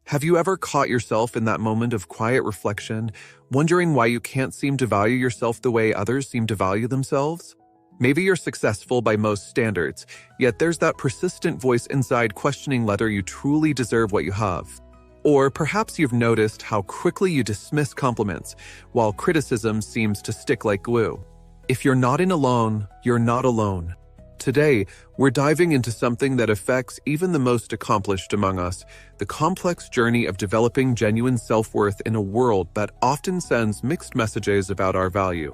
Have you ever caught yourself in that moment of quiet reflection, wondering why you can't seem to value yourself the way others seem to value themselves? Maybe you're successful by most standards, yet there's that persistent voice inside questioning whether you truly deserve what you have. Or perhaps you've noticed how quickly you dismiss compliments, while criticism seems to stick like glue. If you're not alone, you're not alone. Today, we're diving into something that affects even the most accomplished among us, the complex journey of developing genuine self-worth in a world that often sends mixed messages about our value.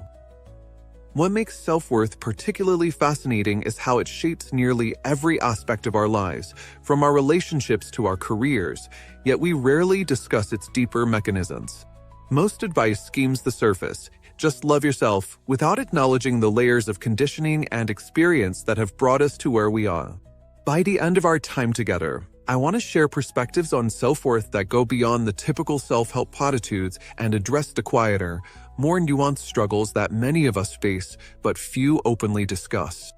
What makes self-worth particularly fascinating is how it shapes nearly every aspect of our lives, from our relationships to our careers, yet we rarely discuss its deeper mechanisms. Most advice skims the surface, just love yourself, without acknowledging the layers of conditioning and experience that have brought us to where we are. By the end of our time together, I want to share perspectives on self-worth that go beyond the typical self-help platitudes and address the quieter, more nuanced struggles that many of us face but few openly discuss.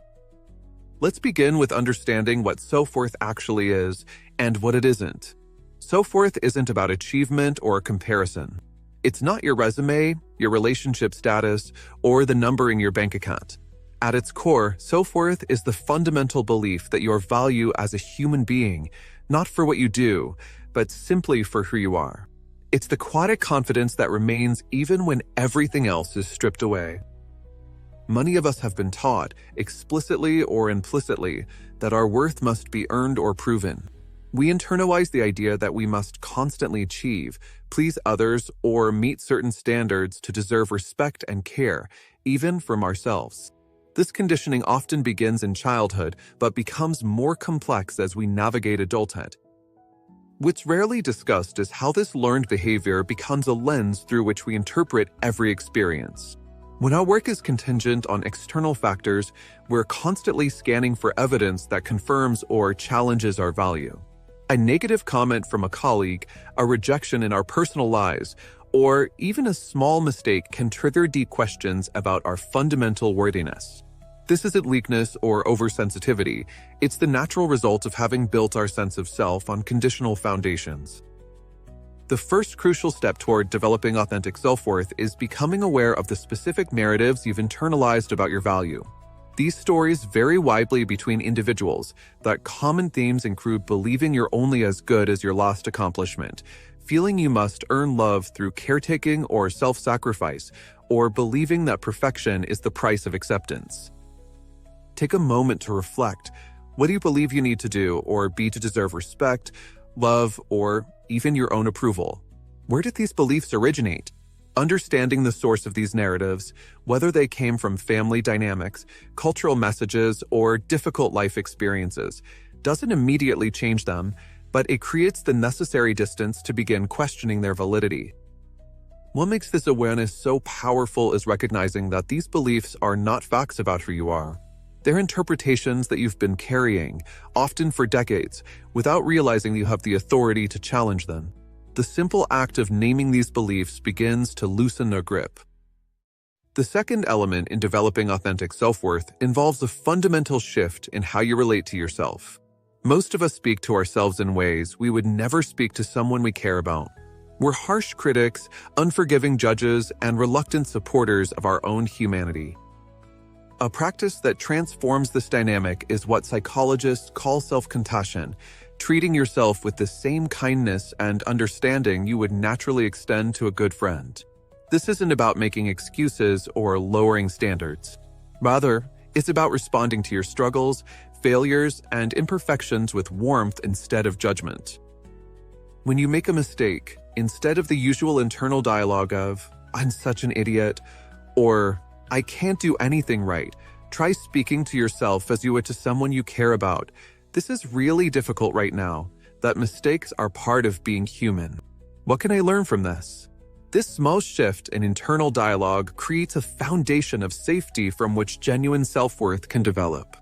Let's begin with understanding what self-worth actually is and what it isn't. Self-worth isn't about achievement or comparison. It's not your resume, your relationship status, or the number in your bank account. At its core, self-worth is the fundamental belief that your value as a human being, not for what you do, but simply for who you are. It's the quiet confidence that remains even when everything else is stripped away. Many of us have been taught, explicitly or implicitly, that our worth must be earned or proven. We internalize the idea that we must constantly achieve, please others, or meet certain standards to deserve respect and care, even from ourselves. This conditioning often begins in childhood, but becomes more complex as we navigate adulthood. What's rarely discussed is how this learned behavior becomes a lens through which we interpret every experience. When our work is contingent on external factors, we're constantly scanning for evidence that confirms or challenges our value. A negative comment from a colleague, a rejection in our personal lives, or even a small mistake can trigger deep questions about our fundamental worthiness. This isn't weakness or oversensitivity. It's the natural result of having built our sense of self on conditional foundations. The first crucial step toward developing authentic self-worth is becoming aware of the specific narratives you've internalized about your value. These stories vary widely between individuals, but common themes include believing you're only as good as your last accomplishment, feeling you must earn love through caretaking or self-sacrifice, or believing that perfection is the price of acceptance. Take a moment to reflect. What do you believe you need to do or be to deserve respect, love, or even your own approval? Where did these beliefs originate? Understanding the source of these narratives, whether they came from family dynamics, cultural messages, or difficult life experiences, doesn't immediately change them, but it creates the necessary distance to begin questioning their validity. What makes this awareness so powerful is recognizing that these beliefs are not facts about who you are. They're interpretations that you've been carrying, often for decades, without realizing you have the authority to challenge them. The simple act of naming these beliefs begins to loosen their grip. The second element in developing authentic self-worth involves a fundamental shift in how you relate to yourself. Most of us speak to ourselves in ways we would never speak to someone we care about. We're harsh critics, unforgiving judges, and reluctant supporters of our own humanity. A practice that transforms this dynamic is what psychologists call self-compassion, treating yourself with the same kindness and understanding you would naturally extend to a good friend. This isn't about making excuses or lowering standards. Rather, it's about responding to your struggles, failures, and imperfections with warmth instead of judgment. When you make a mistake, instead of the usual internal dialogue of, "I'm such an idiot," or "I can't do anything right," try speaking to yourself as you would to someone you care about. "This is really difficult right now. That mistakes are part of being human. What can I learn from this?" This small shift in internal dialogue creates a foundation of safety from which genuine self-worth can develop.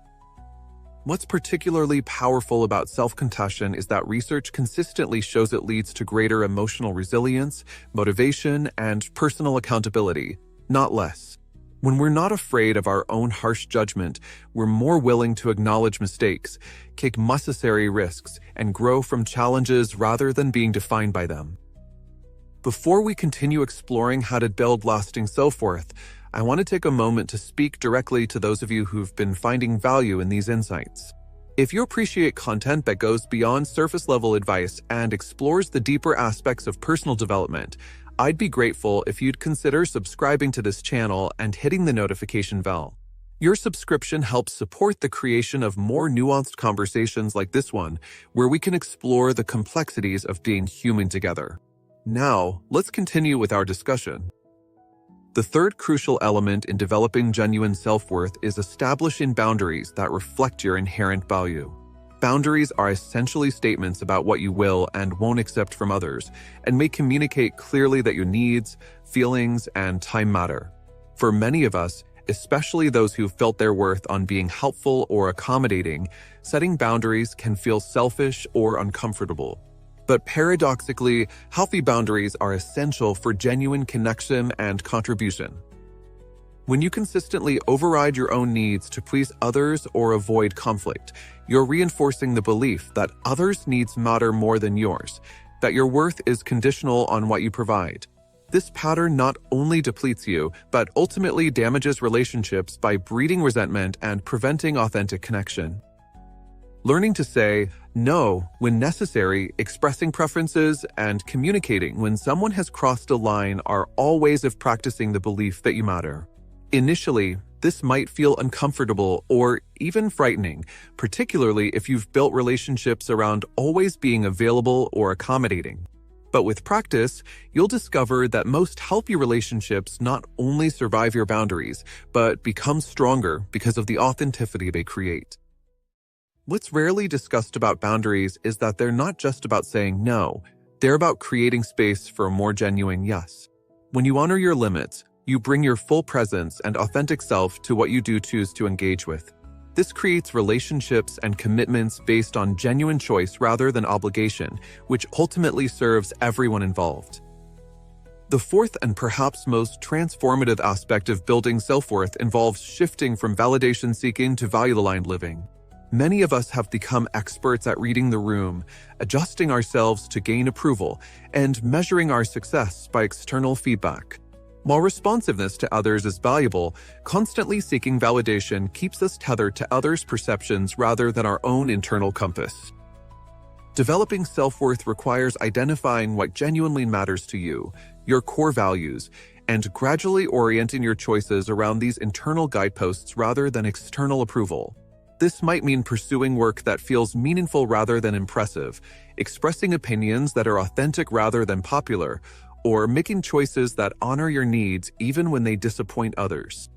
What's particularly powerful about self-compassion is that research consistently shows it leads to greater emotional resilience, motivation, and personal accountability, not less. When we're not afraid of our own harsh judgment, we're more willing to acknowledge mistakes, take necessary risks, and grow from challenges rather than being defined by them. Before we continue exploring how to build lasting self-worth, I want to take a moment to speak directly to those of you who've been finding value in these insights. If you appreciate content that goes beyond surface-level advice and explores the deeper aspects of personal development, I'd be grateful if you'd consider subscribing to this channel and hitting the notification bell. Your subscription helps support the creation of more nuanced conversations like this one, where we can explore the complexities of being human together. Now, let's continue with our discussion. The third crucial element in developing genuine self-worth is establishing boundaries that reflect your inherent value. Boundaries are essentially statements about what you will and won't accept from others, and may communicate clearly that your needs, feelings, and time matter. For many of us, especially those who felt their worth on being helpful or accommodating, setting boundaries can feel selfish or uncomfortable. But paradoxically, healthy boundaries are essential for genuine connection and contribution. When you consistently override your own needs to please others or avoid conflict, you're reinforcing the belief that others' needs matter more than yours, that your worth is conditional on what you provide. This pattern not only depletes you, but ultimately damages relationships by breeding resentment and preventing authentic connection. Learning to say no when necessary, expressing preferences, and communicating when someone has crossed a line are all ways of practicing the belief that you matter. Initially, this might feel uncomfortable or even frightening, particularly if you've built relationships around always being available or accommodating. But with practice, you'll discover that most healthy relationships not only survive your boundaries, but become stronger because of the authenticity they create. What's rarely discussed about boundaries is that they're not just about saying no, they're about creating space for a more genuine yes. When you honor your limits, you bring your full presence and authentic self to what you do choose to engage with. This creates relationships and commitments based on genuine choice rather than obligation, which ultimately serves everyone involved. The fourth and perhaps most transformative aspect of building self-worth involves shifting from validation-seeking to value-aligned living. Many of us have become experts at reading the room, adjusting ourselves to gain approval, and measuring our success by external feedback. While responsiveness to others is valuable, constantly seeking validation keeps us tethered to others' perceptions rather than our own internal compass. Developing self-worth requires identifying what genuinely matters to you, your core values, and gradually orienting your choices around these internal guideposts rather than external approval. This might mean pursuing work that feels meaningful rather than impressive, expressing opinions that are authentic rather than popular, or making choices that honor your needs even when they disappoint others.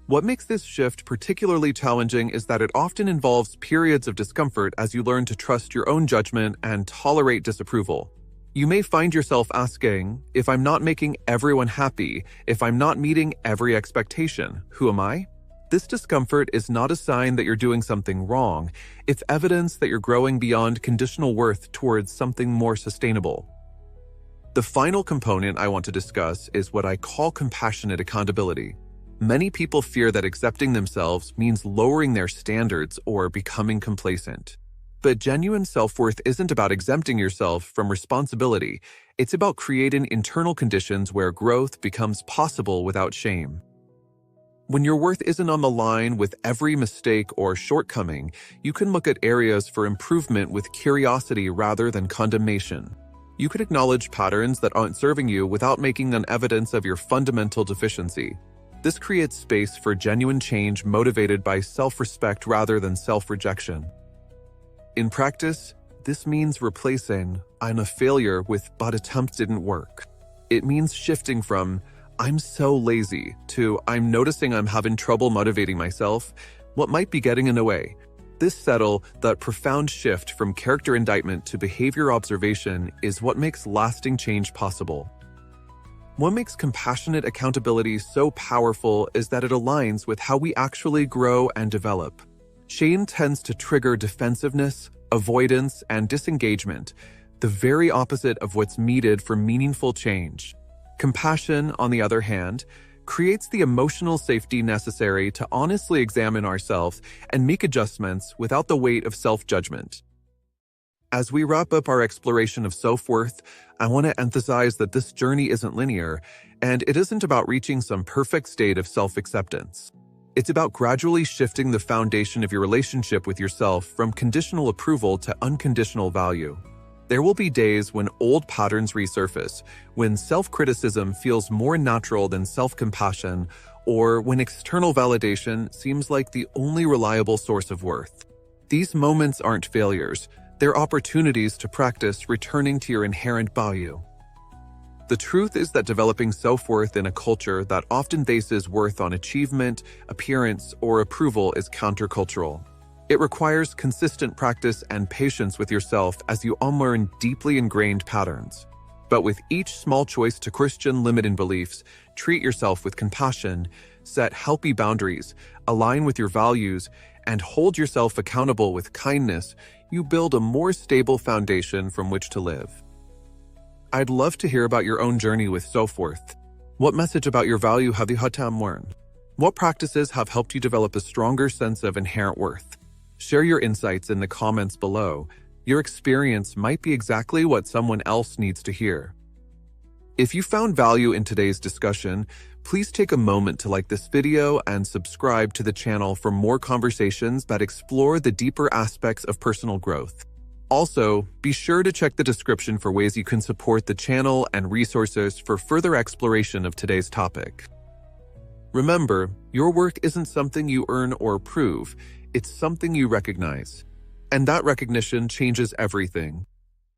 What makes this shift particularly challenging is that it often involves periods of discomfort as you learn to trust your own judgment and tolerate disapproval. You may find yourself asking, if I'm not making everyone happy, if I'm not meeting every expectation, who am I? This discomfort is not a sign that you're doing something wrong. It's evidence that you're growing beyond conditional worth towards something more sustainable. The final component I want to discuss is what I call compassionate accountability. Many people fear that accepting themselves means lowering their standards or becoming complacent. But genuine self-worth isn't about exempting yourself from responsibility. It's about creating internal conditions where growth becomes possible without shame. When your worth isn't on the line with every mistake or shortcoming, you can look at areas for improvement with curiosity rather than condemnation. You can acknowledge patterns that aren't serving you without making them evidence of your fundamental deficiency. This creates space for genuine change motivated by self-respect rather than self-rejection. In practice, this means replacing "I'm a failure" with "but attempt didn't work." It means shifting from "I'm so lazy" to "I'm noticing I'm having trouble motivating myself. What might be getting in the way?" This subtle, that profound shift from character indictment to behavior observation is what makes lasting change possible. What makes compassionate accountability so powerful is that it aligns with how we actually grow and develop. Shame tends to trigger defensiveness, avoidance, and disengagement, the very opposite of what's needed for meaningful change. Compassion, on the other hand, creates the emotional safety necessary to honestly examine ourselves and make adjustments without the weight of self-judgment. As we wrap up our exploration of self-worth, I want to emphasize that this journey isn't linear, and it isn't about reaching some perfect state of self-acceptance. It's about gradually shifting the foundation of your relationship with yourself from conditional approval to unconditional value. There will be days when old patterns resurface, when self-criticism feels more natural than self-compassion, or when external validation seems like the only reliable source of worth. These moments aren't failures. They're opportunities to practice returning to your inherent value. The truth is that developing self-worth in a culture that often bases worth on achievement, appearance, or approval is countercultural. It requires consistent practice and patience with yourself as you unlearn deeply ingrained patterns. But with each small choice to question limiting beliefs, treat yourself with compassion, set healthy boundaries, align with your values, and hold yourself accountable with kindness, you build a more stable foundation from which to live. I'd love to hear about your own journey with self-worth. What message about your value have you had to unlearn? What practices have helped you develop a stronger sense of inherent worth? Share your insights in the comments below. Your experience might be exactly what someone else needs to hear. If you found value in today's discussion, please take a moment to like this video and subscribe to the channel for more conversations that explore the deeper aspects of personal growth. Also, be sure to check the description for ways you can support the channel and resources for further exploration of today's topic. Remember, your work isn't something you earn or prove, it's something you recognize. And that recognition changes everything.